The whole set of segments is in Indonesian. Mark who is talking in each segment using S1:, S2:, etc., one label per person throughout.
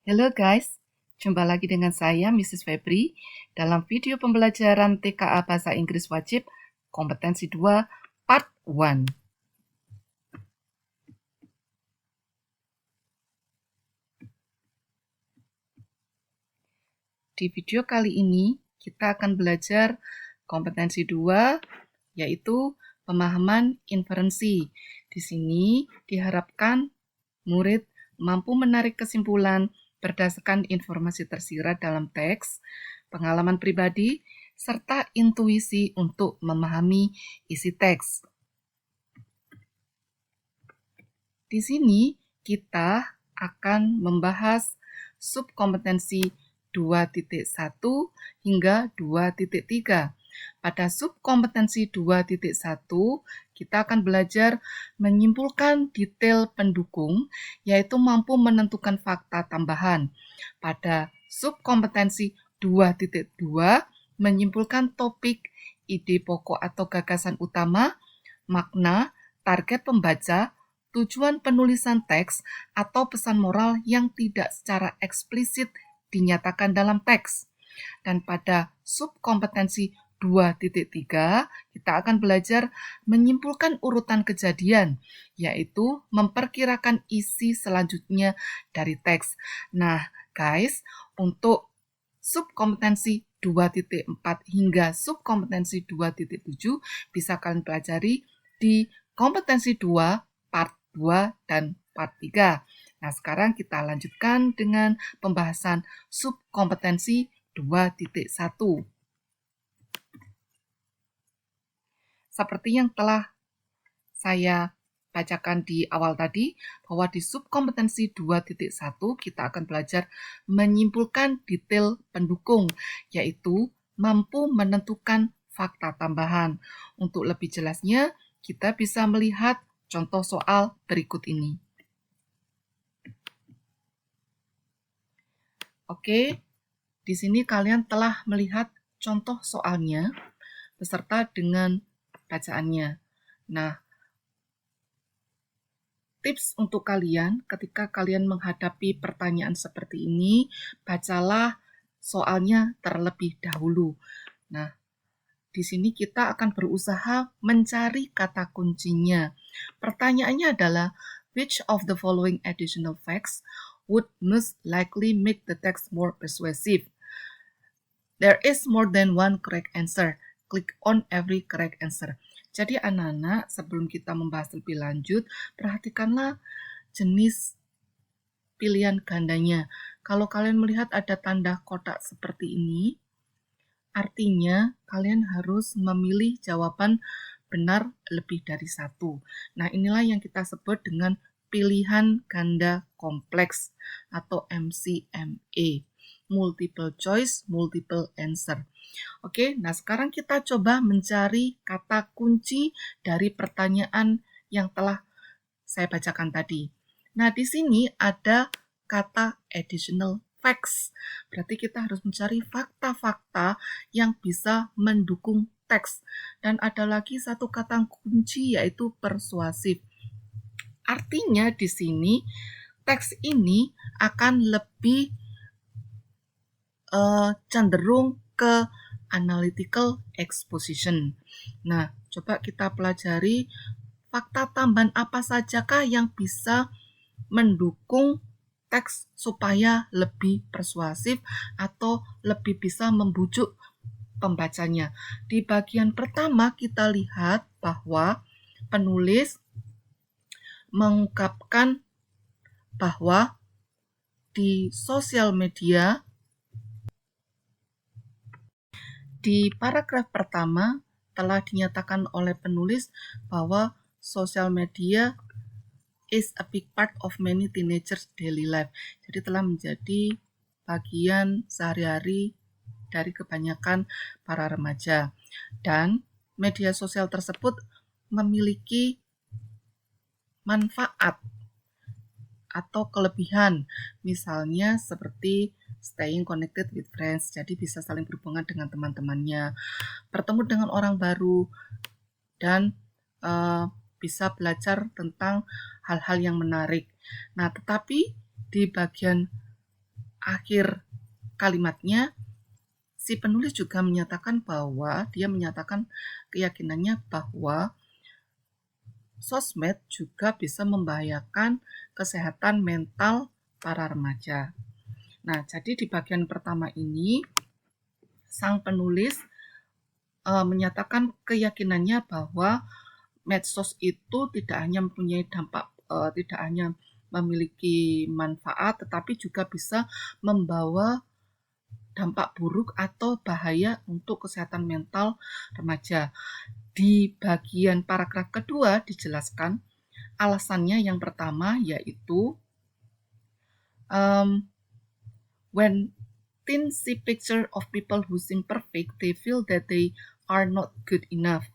S1: Halo guys, jumpa lagi dengan saya Mrs. Febri dalam video pembelajaran TKA Bahasa Inggris Wajib Kompetensi 2 Part 1. Di video kali ini kita akan belajar kompetensi 2 yaitu pemahaman inferensi. Di sini diharapkan murid mampu menarik kesimpulan berdasarkan informasi tersirat dalam teks, pengalaman pribadi, serta intuisi untuk memahami isi teks. Di sini kita akan membahas subkompetensi 2.1 hingga 2.3. Pada subkompetensi 2.1, kita akan belajar menyimpulkan detail pendukung, yaitu mampu menentukan fakta tambahan. Pada subkompetensi 2.2, menyimpulkan topik, ide pokok atau gagasan utama, makna, target pembaca, tujuan penulisan teks, atau pesan moral yang tidak secara eksplisit dinyatakan dalam teks. Dan pada subkompetensi 2.3, kita akan belajar menyimpulkan urutan kejadian, yaitu memperkirakan isi selanjutnya dari teks. Nah, guys, untuk subkompetensi 2.4 hingga subkompetensi 2.7 bisa kalian pelajari di kompetensi 2, part 2, dan part 3. Nah, sekarang kita lanjutkan dengan pembahasan subkompetensi 2.1. Seperti yang telah saya bacakan di awal tadi, bahwa di subkompetensi 2.1 kita akan belajar menyimpulkan detail pendukung, yaitu mampu menentukan fakta tambahan. Untuk lebih jelasnya, kita bisa melihat contoh soal berikut ini. Oke, di sini kalian telah melihat contoh soalnya beserta dengan bacaannya. Nah, tips untuk kalian ketika kalian menghadapi pertanyaan seperti ini, bacalah soalnya terlebih dahulu. Nah, di sini kita akan berusaha mencari kata kuncinya. Pertanyaannya adalah, which of the following additional facts would most likely make the text more persuasive? There is more than one correct answer. Click on every correct answer. Jadi anak-anak, sebelum kita membahas lebih lanjut, perhatikanlah jenis pilihan gandanya. Kalau kalian melihat ada tanda kotak seperti ini, artinya kalian harus memilih jawaban benar lebih dari satu. Nah, inilah yang kita sebut dengan pilihan ganda kompleks atau MCMA. Multiple choice, multiple answer. Oke, nah sekarang kita coba mencari kata kunci dari pertanyaan yang telah saya bacakan tadi. Nah, di sini ada kata additional facts. Berarti kita harus mencari fakta-fakta yang bisa mendukung teks. Dan ada lagi satu kata kunci yaitu persuasif. Artinya di sini teks ini akan lebih cenderung ke analytical exposition. Nah, coba kita pelajari fakta tambahan apa sajakah yang bisa mendukung teks supaya lebih persuasif atau lebih bisa membujuk pembacanya. Di bagian pertama kita lihat bahwa penulis mengungkapkan bahwa di sosial media, di paragraf pertama telah dinyatakan oleh penulis bahwa sosial media is a big part of many teenagers' daily life. Jadi telah menjadi bagian sehari-hari dari kebanyakan para remaja. Dan media sosial tersebut memiliki manfaat atau kelebihan, misalnya seperti staying connected with friends, jadi bisa saling berhubungan dengan teman-temannya, bertemu dengan orang baru, dan bisa belajar tentang hal-hal yang menarik. Nah, tetapi di bagian akhir kalimatnya si penulis juga menyatakan bahwa dia menyatakan keyakinannya bahwa sosmed juga bisa membahayakan kesehatan mental para remaja. Nah, jadi di bagian pertama ini sang penulis menyatakan keyakinannya bahwa medsos itu tidak hanya mempunyai dampak, tidak hanya memiliki manfaat, tetapi juga bisa membawa dampak buruk atau bahaya untuk kesehatan mental remaja. Di bagian paragraf kedua dijelaskan alasannya yang pertama yaitu when teens see picture of people who seem perfect, they feel that they are not good enough.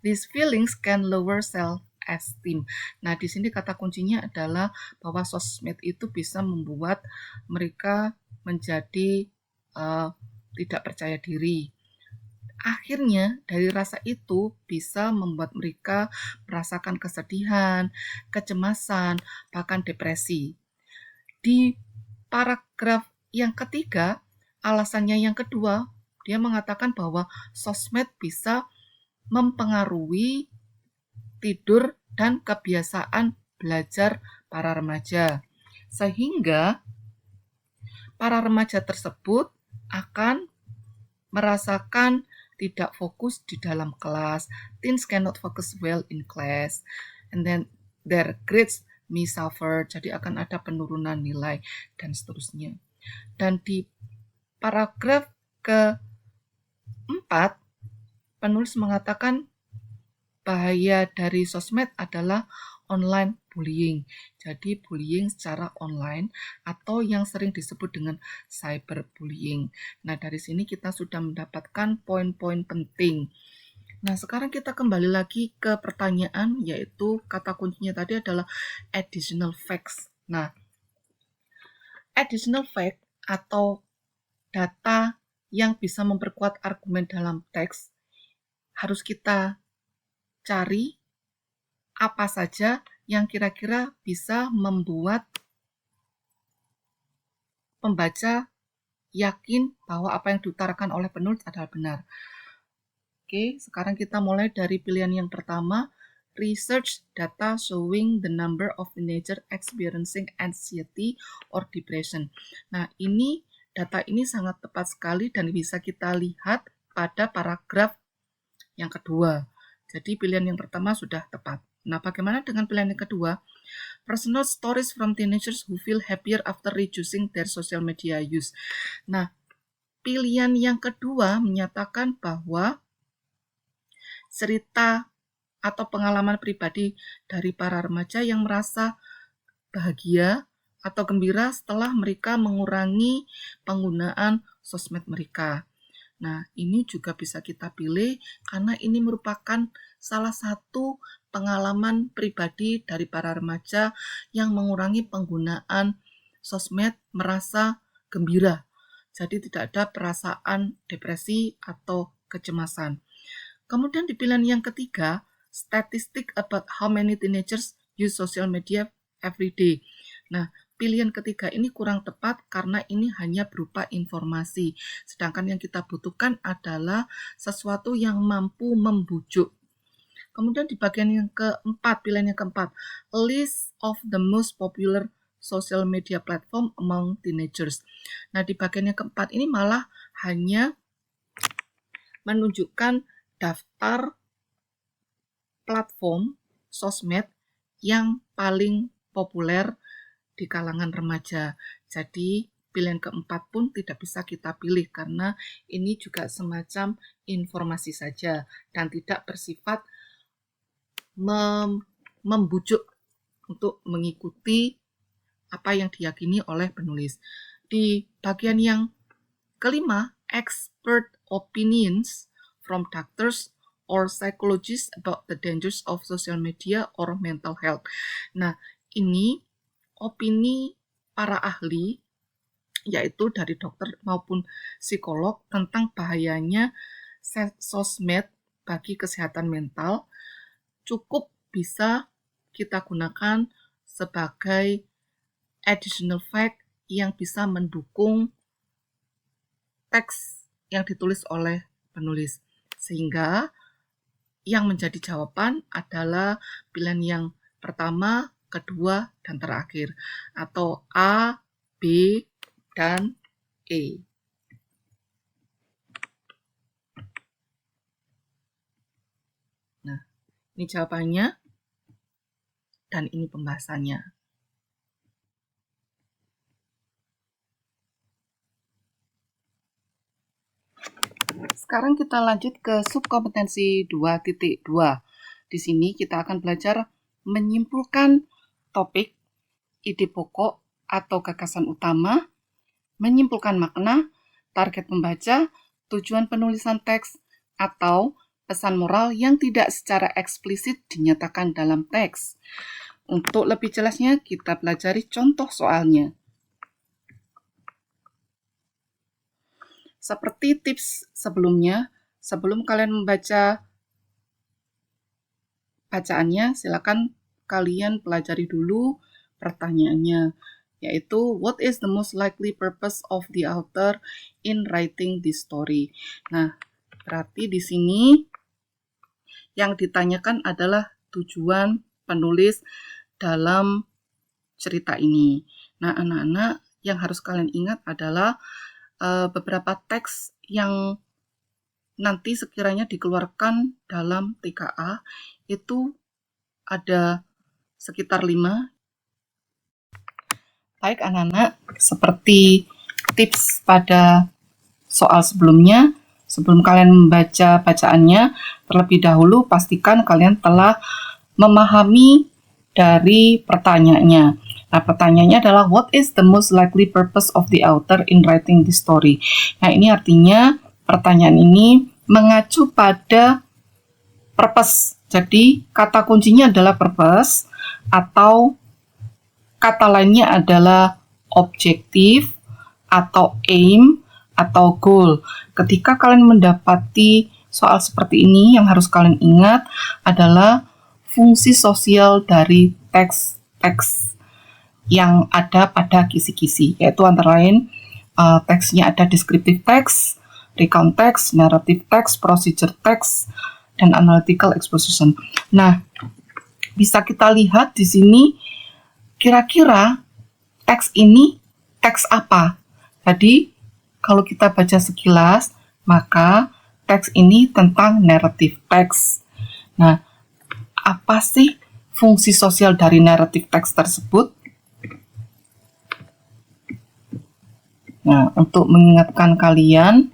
S1: These feelings can lower self-esteem. Nah, di sini kata kuncinya adalah bahwa sosmed itu bisa membuat mereka menjadi tidak percaya diri. Akhirnya, dari rasa itu bisa membuat mereka merasakan kesedihan, kecemasan, bahkan depresi. Di paragraf yang ketiga, alasannya yang kedua, dia mengatakan bahwa sosmed bisa mempengaruhi tidur dan kebiasaan belajar para remaja. Sehingga para remaja tersebut akan merasakan tidak fokus di dalam kelas. Teens cannot focus well in class. And then their grades may suffer. Jadi akan ada penurunan nilai dan seterusnya. Dan di paragraf keempat, penulis mengatakan bahaya dari sosmed adalah online bullying. Jadi bullying secara online atau yang sering disebut dengan cyberbullying. Nah, dari sini kita sudah mendapatkan poin-poin penting. Nah, sekarang kita kembali lagi ke pertanyaan, yaitu kata kuncinya tadi adalah additional facts. Nah, additional fact atau data yang bisa memperkuat argumen dalam teks harus kita cari apa saja yang kira-kira bisa membuat pembaca yakin bahwa apa yang diutarakan oleh penulis adalah benar. Oke, sekarang kita mulai dari pilihan yang pertama, research data showing the number of teenagers experiencing anxiety or depression. Nah, data ini sangat tepat sekali dan bisa kita lihat pada paragraf yang kedua. Jadi pilihan yang pertama sudah tepat. Nah, bagaimana dengan pilihan yang kedua? Personal stories from teenagers who feel happier after reducing their social media use. Nah, pilihan yang kedua menyatakan bahwa cerita atau pengalaman pribadi dari para remaja yang merasa bahagia atau gembira setelah mereka mengurangi penggunaan sosmed mereka. Nah, ini juga bisa kita pilih karena ini merupakan salah satu pengalaman pribadi dari para remaja yang mengurangi penggunaan sosmed, merasa gembira. Jadi tidak ada perasaan depresi atau kecemasan. Kemudian di pilihan yang ketiga, statistic about how many teenagers use social media every day. Nah, pilihan ketiga ini kurang tepat karena ini hanya berupa informasi. Sedangkan yang kita butuhkan adalah sesuatu yang mampu membujuk. Kemudian di bagian yang keempat, pilihan yang keempat, list of the most popular social media platform among teenagers. Nah, di bagian yang keempat ini malah hanya menunjukkan daftar platform sosmed yang paling populer di kalangan remaja. Jadi pilihan keempat pun tidak bisa kita pilih karena ini juga semacam informasi saja dan tidak bersifat membujuk untuk mengikuti apa yang diyakini oleh penulis. Di bagian yang kelima, expert opinions from doctors or psychologists about the dangers of social media or mental health. Nah, ini opini para ahli, yaitu dari dokter maupun psikolog tentang bahayanya sosmed bagi kesehatan mental, cukup bisa kita gunakan sebagai additional fact yang bisa mendukung teks yang ditulis oleh penulis. Sehingga yang menjadi jawaban adalah pilihan yang pertama, kedua, dan terakhir, atau A, B, dan E. Nah, ini jawabannya, dan ini pembahasannya. Sekarang kita lanjut ke subkompetensi 2.2. Di sini kita akan belajar menyimpulkan topik, ide pokok atau gagasan utama, menyimpulkan makna, target pembaca, tujuan penulisan teks, atau pesan moral yang tidak secara eksplisit dinyatakan dalam teks. Untuk lebih jelasnya, kita pelajari contoh soalnya. Seperti tips sebelumnya, sebelum kalian membaca bacaannya, silakan kalian pelajari dulu pertanyaannya, yaitu what is the most likely purpose of the author in writing this story. Nah, berarti di sini yang ditanyakan adalah tujuan penulis dalam cerita ini. Nah, anak-anak, yang harus kalian ingat adalah beberapa teks yang nanti sekiranya dikeluarkan dalam TKA itu ada sekitar 5. Baik anak-anak, seperti tips pada soal sebelumnya, sebelum kalian membaca bacaannya, terlebih dahulu pastikan kalian telah memahami dari pertanyaannya. Nah, pertanyaannya adalah what is the most likely purpose of the author in writing this story? Nah, ini artinya pertanyaan ini mengacu pada purpose. Jadi, kata kuncinya adalah purpose atau kata lainnya adalah objektif atau aim atau goal. Ketika kalian mendapati soal seperti ini, yang harus kalian ingat adalah fungsi sosial dari teks-teks yang ada pada kisi-kisi, yaitu antara lain teksnya ada descriptive text, recount text, narrative text, procedure text, dan analytical exposition. Nah, bisa kita lihat di sini kira-kira teks ini teks apa? Jadi, kalau kita baca sekilas, maka teks ini tentang narrative text. Nah, apa sih fungsi sosial dari narrative text tersebut? Nah, untuk mengingatkan kalian,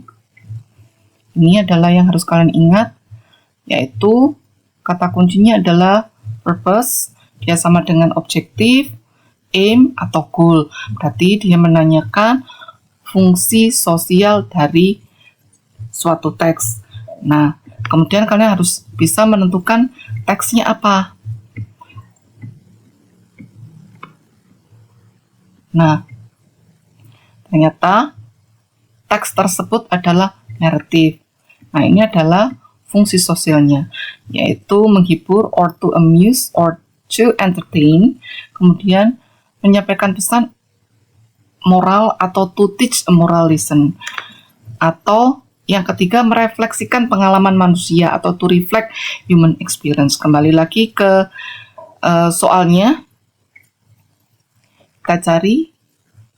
S1: ini adalah yang harus kalian ingat, yaitu kata kuncinya adalah purpose, dia sama dengan objektif, aim, atau goal. Berarti dia menanyakan fungsi sosial dari suatu teks. Nah, kemudian kalian harus bisa menentukan teksnya apa. Nah, ternyata teks tersebut adalah naratif. Nah, ini adalah fungsi sosialnya, yaitu menghibur or to amuse or to entertain, kemudian menyampaikan pesan moral atau to teach a moral lesson, atau yang ketiga merefleksikan pengalaman manusia atau to reflect human experience. Kembali lagi ke soalnya, kita cari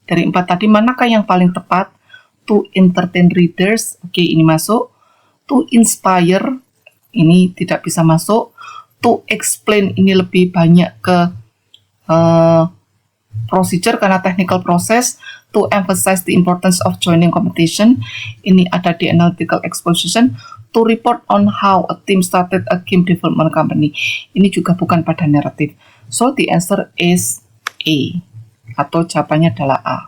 S1: dari 4 tadi manakah yang paling tepat. To entertain readers, oke, ini masuk. To inspire, ini tidak bisa masuk. To explain, ini lebih banyak ke procedure karena technical process. To emphasize the importance of joining competition, ini ada di analytical exposition. To report on how a team started a game development company, ini juga bukan pada narrative. So the answer is A, atau jawabannya adalah A.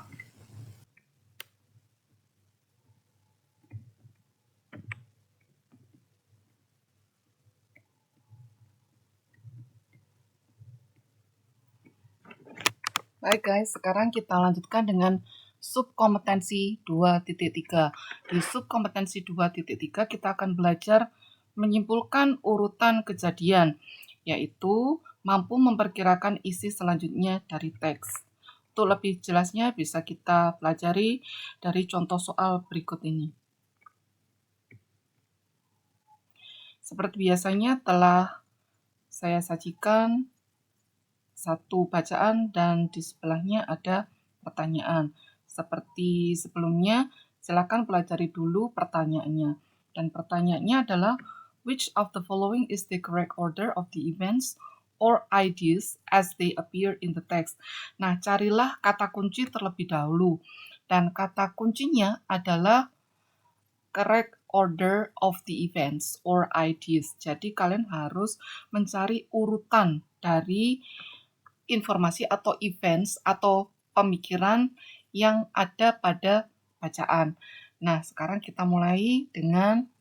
S1: Baik guys, sekarang kita lanjutkan dengan subkompetensi 2.3. Di subkompetensi 2.3 kita akan belajar menyimpulkan urutan kejadian, yaitu mampu memperkirakan isi selanjutnya dari teks. Untuk lebih jelasnya bisa kita pelajari dari contoh soal berikut ini. Seperti biasanya telah saya sajikan satu bacaan dan di sebelahnya ada pertanyaan. Seperti sebelumnya, silakan pelajari dulu pertanyaannya. Dan pertanyaannya adalah, which of the following is the correct order of the events or ideas as they appear in the text? Nah, carilah kata kunci terlebih dahulu. Dan kata kuncinya adalah correct order of the events or ideas. Jadi kalian harus mencari urutan dari informasi atau events atau pemikiran yang ada pada bacaan. Nah, sekarang kita mulai dengan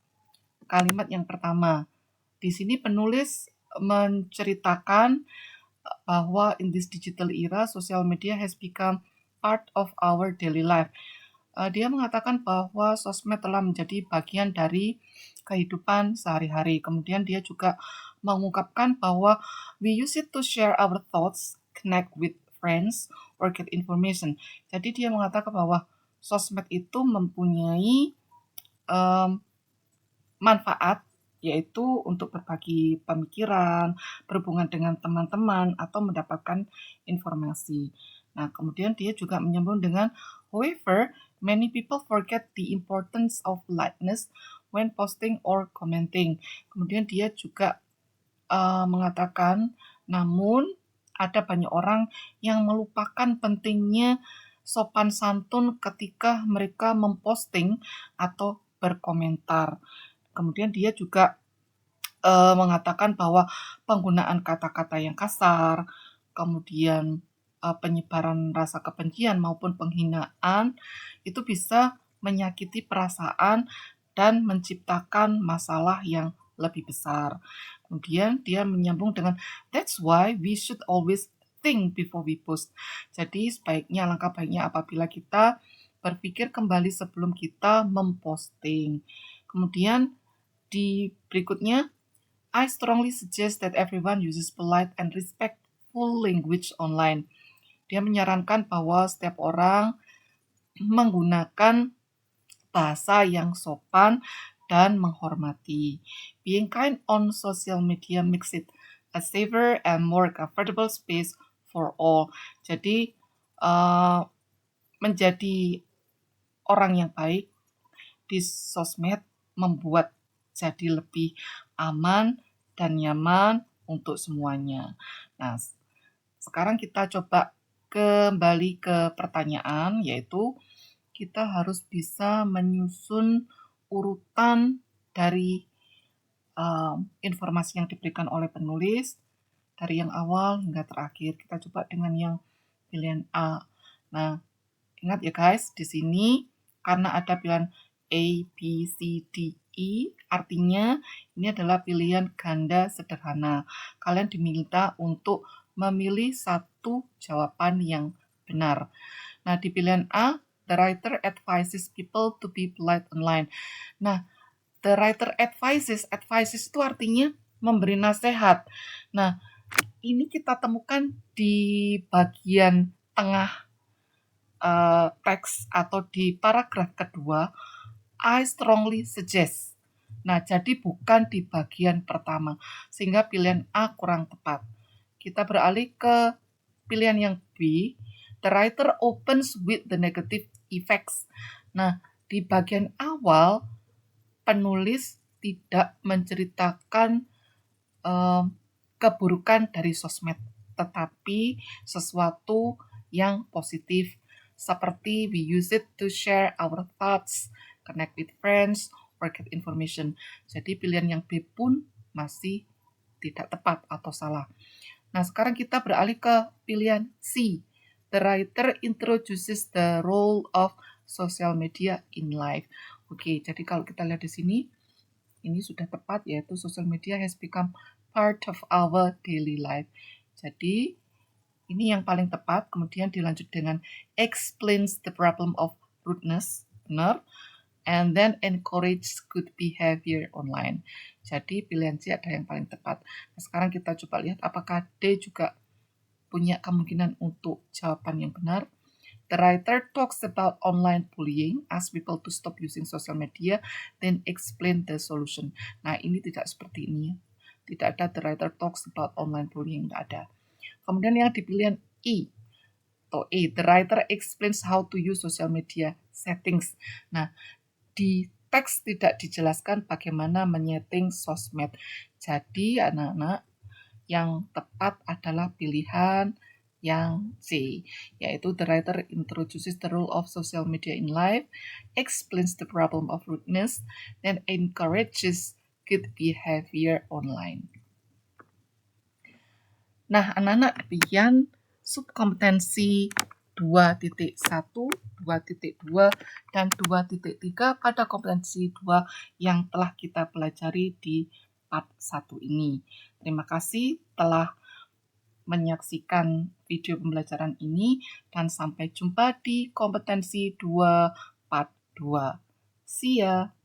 S1: kalimat yang pertama. Di sini penulis menceritakan bahwa in this digital era, social media has become part of our daily life. Dia mengatakan bahwa sosmed telah menjadi bagian dari kehidupan sehari-hari. Kemudian dia juga mengungkapkan bahwa we use it to share our thoughts, connect with friends, or get information. Jadi dia mengatakan bahwa sosmed itu mempunyai manfaat, yaitu untuk berbagi pemikiran, berhubungan dengan teman-teman, atau mendapatkan informasi. Nah, kemudian dia juga menyambung dengan, however, many people forget the importance of likeness when posting or commenting. Kemudian dia juga mengatakan, namun ada banyak orang yang melupakan pentingnya sopan santun ketika mereka memposting atau berkomentar. Kemudian dia juga mengatakan bahwa penggunaan kata-kata yang kasar, kemudian penyebaran rasa kebencian maupun penghinaan itu bisa menyakiti perasaan dan menciptakan masalah yang lebih besar. Kemudian dia menyambung dengan, that's why we should always think before we post. Jadi sebaiknya, langkah baiknya apabila kita berpikir kembali sebelum kita memposting. Kemudian di berikutnya, I strongly suggest that everyone uses polite and respectful language online. Dia menyarankan bahwa setiap orang menggunakan bahasa yang sopan dan menghormati. Being kind on social media makes it a safer and more comfortable space for all. Jadi, menjadi orang yang baik di sosmed membuat jadi lebih aman dan nyaman untuk semuanya. Nah, sekarang kita coba kembali ke pertanyaan, yaitu kita harus bisa menyusun urutan dari informasi yang diberikan oleh penulis dari yang awal hingga terakhir. Kita coba dengan yang pilihan A. Nah, ingat ya guys, di sini karena ada pilihan A, B, C, D, E, artinya ini adalah pilihan ganda sederhana. Kalian diminta untuk memilih satu jawaban yang benar. Nah, di pilihan A, the writer advises people to be polite online. Nah, the writer advises itu artinya memberi nasihat. Nah, ini kita temukan di bagian tengah teks atau di paragraf kedua, I strongly suggest. Nah, jadi bukan di bagian pertama, sehingga pilihan A kurang tepat. Kita beralih ke pilihan yang B, the writer opens with the negative effects. Nah, di bagian awal, penulis tidak menceritakan keburukan dari sosmed, tetapi sesuatu yang positif, seperti we use it to share our thoughts, connect with friends, or get information. Jadi pilihan yang B pun masih tidak tepat atau salah. Nah, sekarang kita beralih ke pilihan C. The writer introduces the role of social media in life. Oke, jadi kalau kita lihat di sini, ini sudah tepat, yaitu social media has become part of our daily life. Jadi, ini yang paling tepat. Kemudian dilanjut dengan explains the problem of rudeness, benar, and then encourage good behavior online. Jadi pilihan C ada yang paling tepat. Nah, sekarang kita coba lihat apakah D juga punya kemungkinan untuk jawaban yang benar. The writer talks about online bullying, asks people to stop using social media, then explain the solution. Nah, ini tidak seperti ini ya. Tidak ada the writer talks about online bullying, tidak ada. Kemudian yang dipilih E atau E, the writer explains how to use social media settings. Nah, di teks tidak dijelaskan bagaimana menyeting sosmed. Jadi anak-anak, yang tepat adalah pilihan yang C, yaitu the writer introduces the role of social media in life, explains the problem of rudeness, and encourages good behavior online. Nah, anak-anak, demikian subkompetensi 2.1, 2.2, dan 2.3 pada kompetensi 2 yang telah kita pelajari di part 1 ini. Terima kasih telah menyaksikan video pembelajaran ini dan sampai jumpa di kompetensi 2 part 2. See ya!